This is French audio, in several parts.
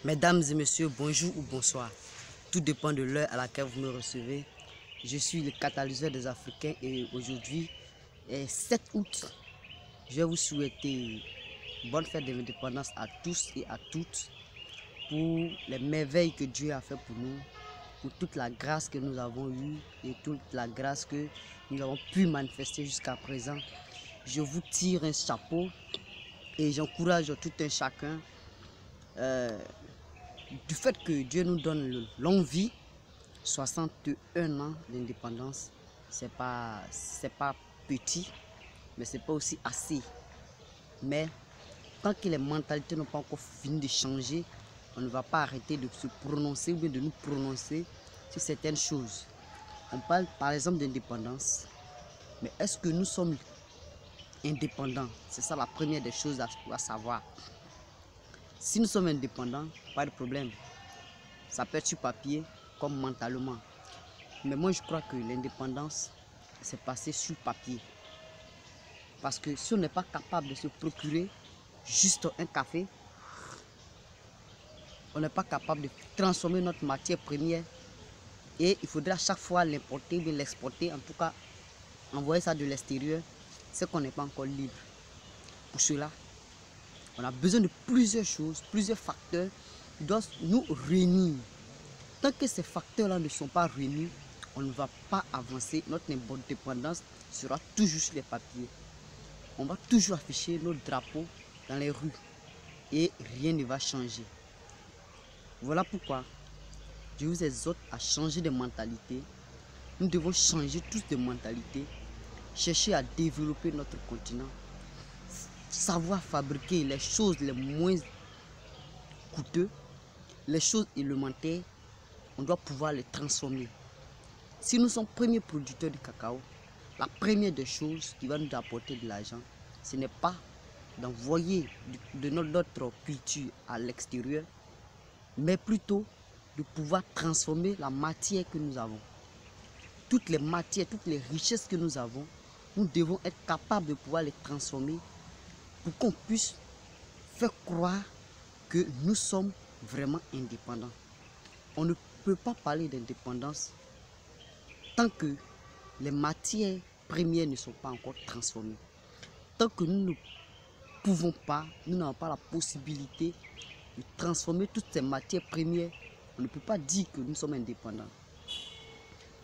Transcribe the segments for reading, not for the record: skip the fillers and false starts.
Mesdames et messieurs, bonjour ou bonsoir. Tout dépend de l'heure à laquelle vous me recevez. Je suis le catalyseur des Africains et aujourd'hui, 7 août, je vais vous souhaiter bonne fête de l'indépendance à tous et à toutes pour les merveilles que Dieu a fait pour nous, pour toute la grâce que nous avons eue et toute la grâce que nous avons pu manifester jusqu'à présent. Je vous tire un chapeau et j'encourage tout un chacun du fait que Dieu nous donne une longue vie, 61 ans d'indépendance, c'est pas petit, mais c'est pas aussi assez. Mais tant que les mentalités n'ont pas encore fini de changer, on ne va pas arrêter de se prononcer ou bien de nous prononcer sur certaines choses. On parle par exemple d'indépendance, mais est-ce que nous sommes indépendants? C'est ça la première des choses à savoir. Si nous sommes indépendants, pas de problème. Ça peut être sur papier comme mentalement. Mais moi, je crois que l'indépendance, c'est passé sur papier. Parce que si on n'est pas capable de se procurer juste un café, on n'est pas capable de transformer notre matière première et il faudrait à chaque fois l'importer ou l'exporter, en tout cas envoyer ça de l'extérieur, c'est qu'on n'est pas encore libre. Pour cela, on a besoin de plusieurs choses, plusieurs facteurs qui doivent nous réunir. Tant que ces facteurs-là ne sont pas réunis, on ne va pas avancer. Notre indépendance sera toujours sur les papiers. On va toujours afficher nos drapeaux dans les rues et rien ne va changer. Voilà pourquoi je vous exhorte à changer de mentalité. Nous devons changer tous de mentalité, chercher à développer notre continent, savoir fabriquer les choses les moins coûteuses, les choses élémentaires, on doit pouvoir les transformer. Si nous sommes premiers producteurs de cacao, la première des choses qui va nous apporter de l'argent, ce n'est pas d'envoyer de notre culture à l'extérieur, mais plutôt de pouvoir transformer la matière que nous avons. Toutes les matières, toutes les richesses que nous avons, nous devons être capables de pouvoir les transformer pour qu'on puisse faire croire que nous sommes vraiment indépendants. On ne peut pas parler d'indépendance tant que les matières premières ne sont pas encore transformées. Tant que nous ne pouvons pas, nous n'avons pas la possibilité de transformer toutes ces matières premières, on ne peut pas dire que nous sommes indépendants.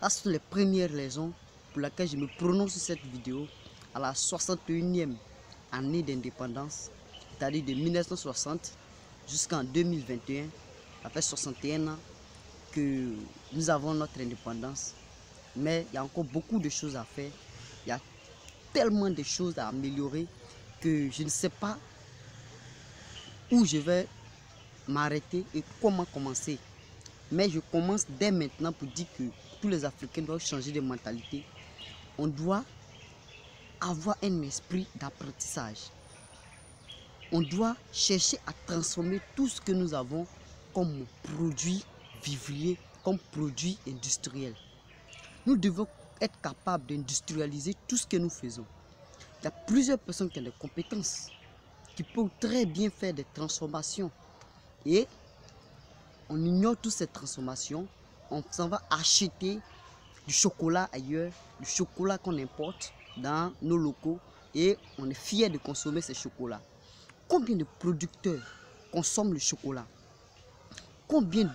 Ce sont les premières raisons pour lesquelles je me prononce sur cette vidéo à la 61e année d'indépendance, c'est-à-dire de 1960 jusqu'en 2021. Ça fait 61 ans que nous avons notre indépendance, mais il y a encore beaucoup de choses à faire. Il y a tellement de choses à améliorer que je ne sais pas où je vais m'arrêter et comment commencer. Mais je commence dès maintenant pour dire que tous les Africains doivent changer de mentalité. On doit avoir un esprit d'apprentissage. On doit chercher à transformer tout ce que nous avons comme produit vivrier, comme produit industriel. Nous devons être capables d'industrialiser tout ce que nous faisons. Il y a plusieurs personnes qui ont des compétences, qui peuvent très bien faire des transformations. Et on ignore toutes ces transformations, on s'en va acheter du chocolat ailleurs, du chocolat qu'on importe dans nos locaux et on est fier de consommer ces chocolats. Combien de producteurs consomment le chocolat? Combien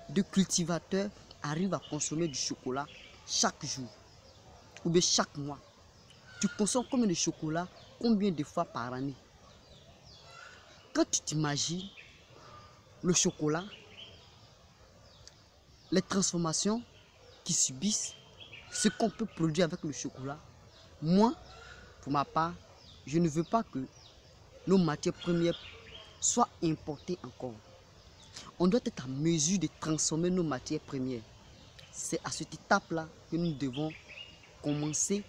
de cultivateurs arrivent à consommer du chocolat chaque jour ou bien chaque mois? Tu consommes combien de chocolat, combien de fois par année? Quand tu t'imagines le chocolat, les transformations qui subissent, ce qu'on peut produire avec le chocolat, moi, pour ma part, je ne veux pas que nos matières premières soient importées encore. On doit être en mesure de transformer nos matières premières. C'est à cette étape-là que nous devons commencer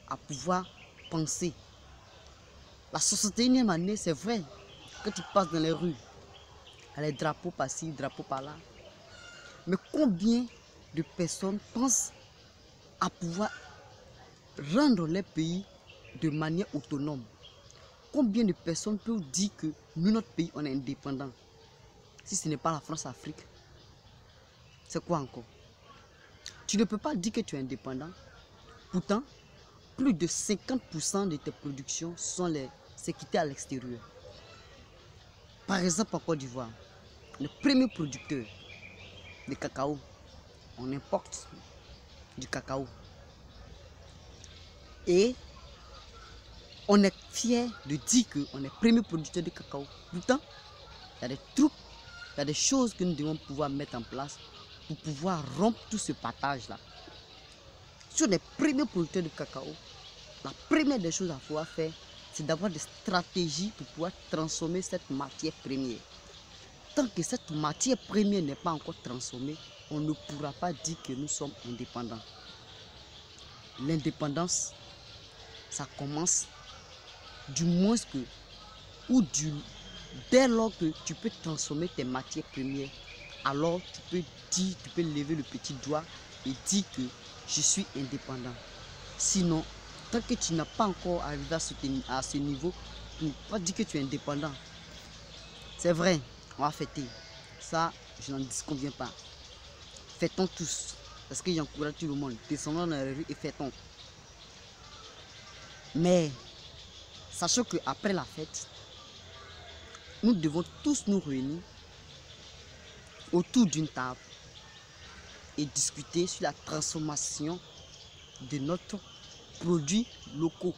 à pouvoir penser. La 61e année, c'est vrai, quand tu passes dans les rues, il y a les drapeaux par-ci, drapeaux par-là. Mais combien de personnes pensent à pouvoir rendre les pays de manière autonome? Combien de personnes peuvent dire que nous, notre pays, on est indépendant? si ce n'est pas la France-Afrique, c'est quoi encore? Tu ne peux pas dire que tu es indépendant. Pourtant, plus de 50% de tes productions sont exécutées à l'extérieur. Par exemple, en Côte d'Ivoire, le premier producteur de cacao, on importe du cacao. Et on est fier de dire qu'on est premier producteur de cacao. Pourtant, il y a des trucs, il y a des choses que nous devons pouvoir mettre en place pour pouvoir rompre tout ce partage-là. Si on est premier producteur de cacao, la première des choses à pouvoir faire, c'est d'avoir des stratégies pour pouvoir transformer cette matière première. Tant que cette matière première n'est pas encore transformée, on ne pourra pas dire que nous sommes indépendants. L'indépendance, ça commence du moins que, ou dès lors que tu peux transformer tes matières premières, alors tu peux lever le petit doigt et dire que je suis indépendant. Sinon, tant que tu n'as pas encore arrivé à ce niveau, tu ne peux pas dire que tu es indépendant. C'est vrai, on va fêter. Ça, je n'en disconviens pas. Fêtons tous. Parce que j'encourage tout le monde. Descendons dans la rue et fêtons. Mais, sachant qu'après la fête, nous devons tous nous réunir autour d'une table et discuter sur la transformation de notre produits locaux.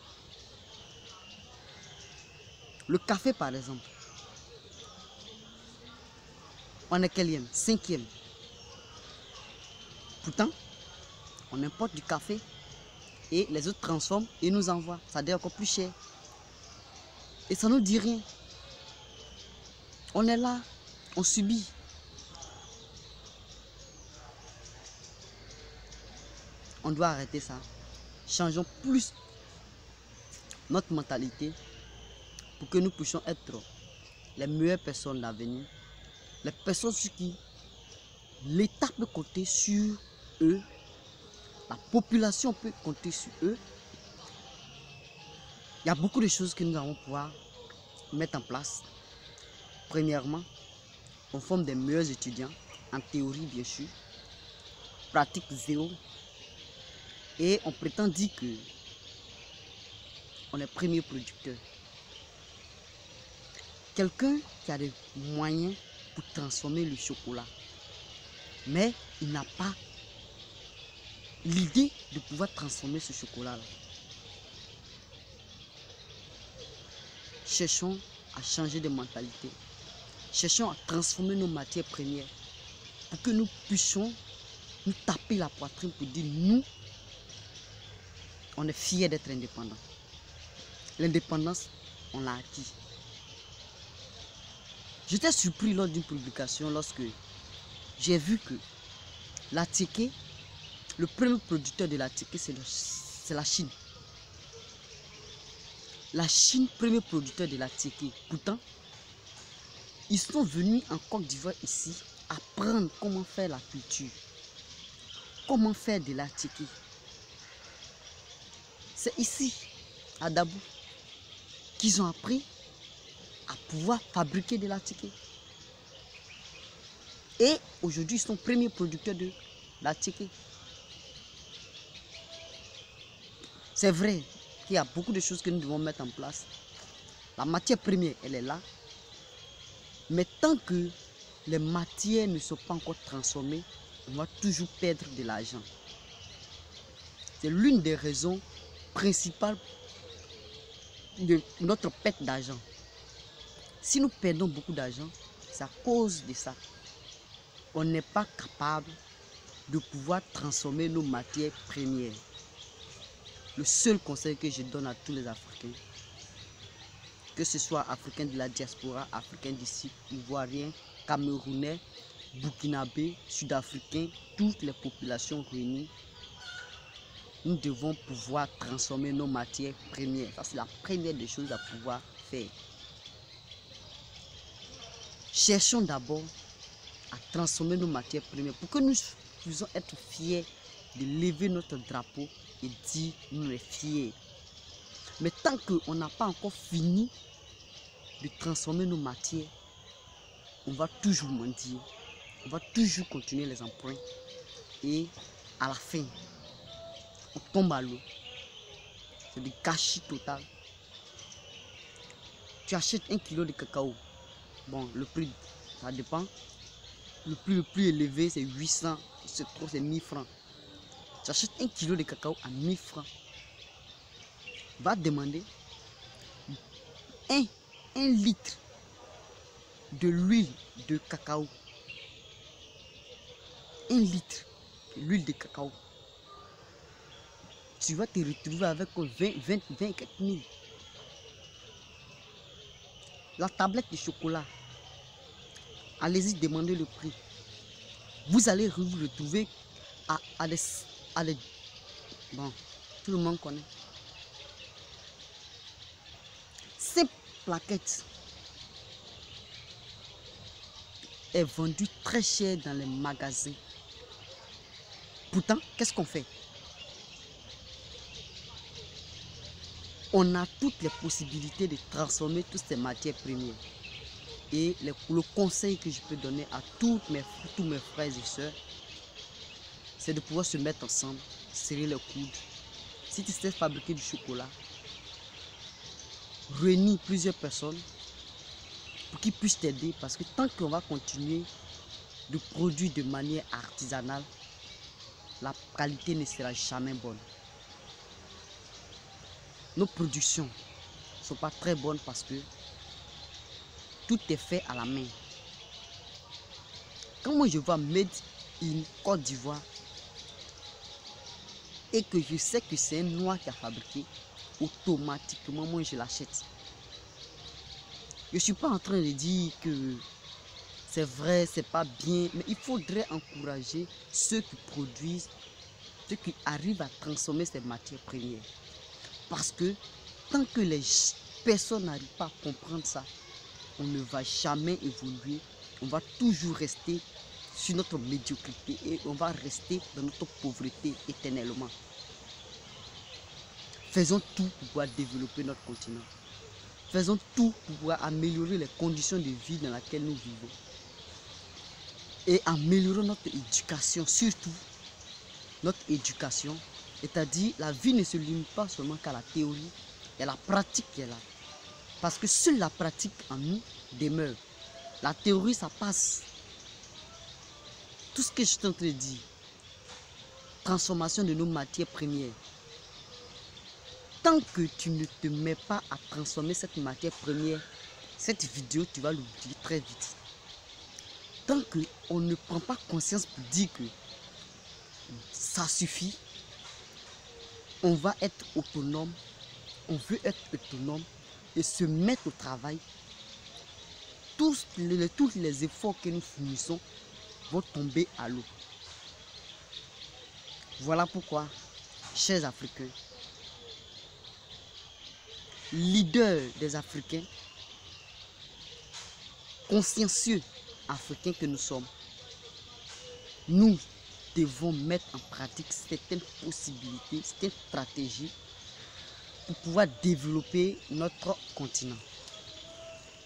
Le café, par exemple. On est quelième? 5e. Pourtant, on importe du café et les autres transforment et nous envoient. Ça devient encore plus cher. Et ça ne nous dit rien. On est là, on subit. On doit arrêter ça. Changeons plus notre mentalité pour que nous puissions être les meilleures personnes d'avenir. Les personnes sur qui l'État peut compter sur eux. La population peut compter sur eux. Il y a beaucoup de choses que nous allons pouvoir mettre en place. Premièrement, on forme des meilleurs étudiants, en théorie bien sûr, pratique zéro. Et on prétend dire que on est premier producteur. Quelqu'un qui a des moyens pour transformer le chocolat, mais il n'a pas l'idée de pouvoir transformer ce chocolat-là. Cherchons à changer de mentalité. Cherchons à transformer nos matières premières pour que nous puissions nous taper la poitrine pour dire nous, on est fiers d'être indépendants. L'indépendance, on l'a acquis. J'étais surpris lors d'une publication lorsque j'ai vu que l'attiqué, le premier producteur de l'attiqué, c'est la Chine. La Chine, premier producteur de l'attiqué. Pourtant, ils sont venus en Côte d'Ivoire ici apprendre comment faire la culture. Comment faire de l'attiqué. C'est ici, à Dabou, qu'ils ont appris à pouvoir fabriquer de l'attiqué. Et aujourd'hui, ils sont premiers producteurs de l'attiqué. C'est vrai qu'il y a beaucoup de choses que nous devons mettre en place. La matière première, elle est là. Mais tant que les matières ne sont pas encore transformées, on va toujours perdre de l'argent. C'est l'une des raisons principales de notre perte d'argent. Si nous perdons beaucoup d'argent, c'est à cause de ça. On n'est pas capable de pouvoir transformer nos matières premières. Le seul conseil que je donne à tous les Africains, que ce soit Africains de la diaspora, Africains d'ici, Ivoiriens, Camerounais, Burkinabés, Sud-Africains, toutes les populations réunies, nous devons pouvoir transformer nos matières premières. Ça, c'est la première des choses à pouvoir faire. Cherchons d'abord à transformer nos matières premières pour que nous puissions être fiers de lever notre drapeau et dire nous sommes fiers. Mais tant qu'on n'a pas encore fini de transformer nos matières, on va toujours mentir, on va toujours continuer les emprunts et à la fin, on tombe à l'eau. C'est du gâchis total. Tu achètes 1 kilo de cacao. Bon, le prix, ça dépend. Le plus élevé, c'est 800. C'est trop, c'est 1000 francs. Tu achètes 1 kilo de cacao à 1000 francs. Va demander 1 litre de l'huile de cacao. 1 litre de l'huile de cacao. Tu vas te retrouver avec 24 000. La tablette de chocolat, allez-y demander le prix. Vous allez vous retrouver à des... Bon, tout le monde connaît. Cette plaquette est vendue très cher dans les magasins. Pourtant, qu'est-ce qu'on fait? On a toutes les possibilités de transformer toutes ces matières premières. Et le conseil que je peux donner à tous mes frères et sœurs, c'est de pouvoir se mettre ensemble, serrer les coudes. Si tu sais fabriquer du chocolat, réunis plusieurs personnes pour qu'ils puissent t'aider. Parce que tant qu'on va continuer de produire de manière artisanale, la qualité ne sera jamais bonne. Nos productions ne sont pas très bonnes parce que tout est fait à la main. Quand moi je vois Made in Côte d'Ivoire et que je sais que c'est un noir qui a fabriqué, automatiquement moi je l'achète. Je ne suis pas en train de dire que c'est vrai, c'est pas bien, mais il faudrait encourager ceux qui produisent, ceux qui arrivent à transformer ces matières premières. Parce que tant que les personnes n'arrivent pas à comprendre ça, on ne va jamais évoluer. On va toujours rester sur notre médiocrité et on va rester dans notre pauvreté éternellement. Faisons tout pour pouvoir développer notre continent. Faisons tout pour pouvoir améliorer les conditions de vie dans lesquelles nous vivons. Et améliorer notre éducation, surtout notre éducation. C'est-à-dire, la vie ne se limite pas seulement qu'à la théorie, il y a la pratique qui est là. Parce que seule la pratique en nous demeure. La théorie, ça passe. Tout ce que je suis en train de dire, transformation de nos matières premières. Tant que tu ne te mets pas à transformer cette matière première, cette vidéo, tu vas l'oublier très vite. Tant qu'on ne prend pas conscience pour dire que ça suffit, on va être autonome, on veut être autonome et se mettre au travail. Tous les efforts que nous fournissons vont tomber à l'eau. Voilà pourquoi, chers Africains, leaders des Africains, consciencieux Africains que nous sommes, nous devons mettre en pratique certaines possibilités, certaines stratégies pour pouvoir développer notre continent.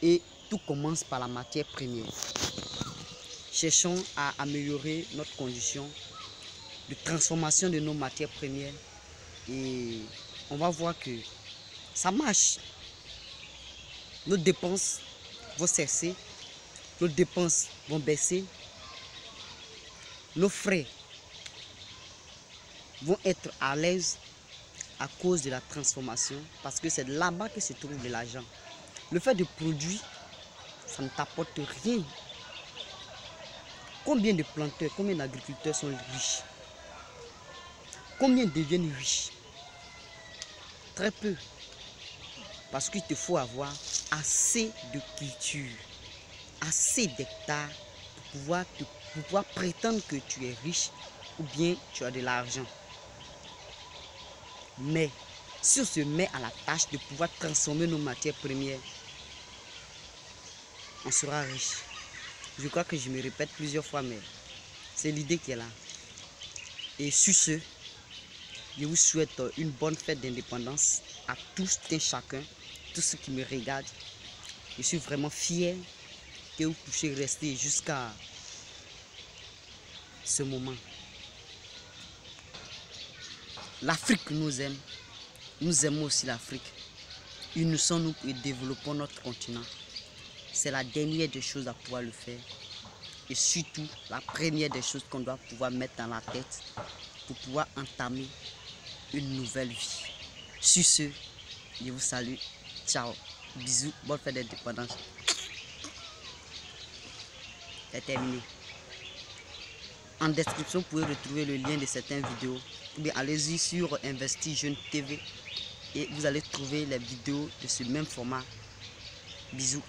Et tout commence par la matière première. Cherchons à améliorer notre condition de transformation de nos matières premières et on va voir que ça marche. Nos dépenses vont cesser, nos dépenses vont baisser, nos frais vont être à l'aise à cause de la transformation parce que c'est là-bas que se trouve de l'argent. Le fait de produire, ça ne t'apporte rien. Combien de planteurs, combien d'agriculteurs sont riches? Combien deviennent riches? Très peu. Parce qu'il te faut avoir assez de culture, assez d'hectares pour pouvoir prétendre que tu es riche ou bien tu as de l'argent. Mais si on se met à la tâche de pouvoir transformer nos matières premières, on sera riche. Je crois que je me répète plusieurs fois, mais c'est l'idée qui est là. Et sur ce, je vous souhaite une bonne fête d'indépendance à tous et chacun, tous ceux qui me regardent. Je suis vraiment fier que vous puissiez rester jusqu'à ce moment. L'Afrique nous aime. Nous aimons aussi l'Afrique. Unissons-nous et développons notre continent. C'est la dernière des choses à pouvoir le faire. Et surtout, la première des choses qu'on doit pouvoir mettre dans la tête pour pouvoir entamer une nouvelle vie. Sur ce, je vous salue. Ciao. Bisous. Bonne fête d'indépendance. C'est terminé. En description, vous pouvez retrouver le lien de certaines vidéos. Ou bien allez-y sur Investi Jeune TV et vous allez trouver les vidéos de ce même format. Bisous.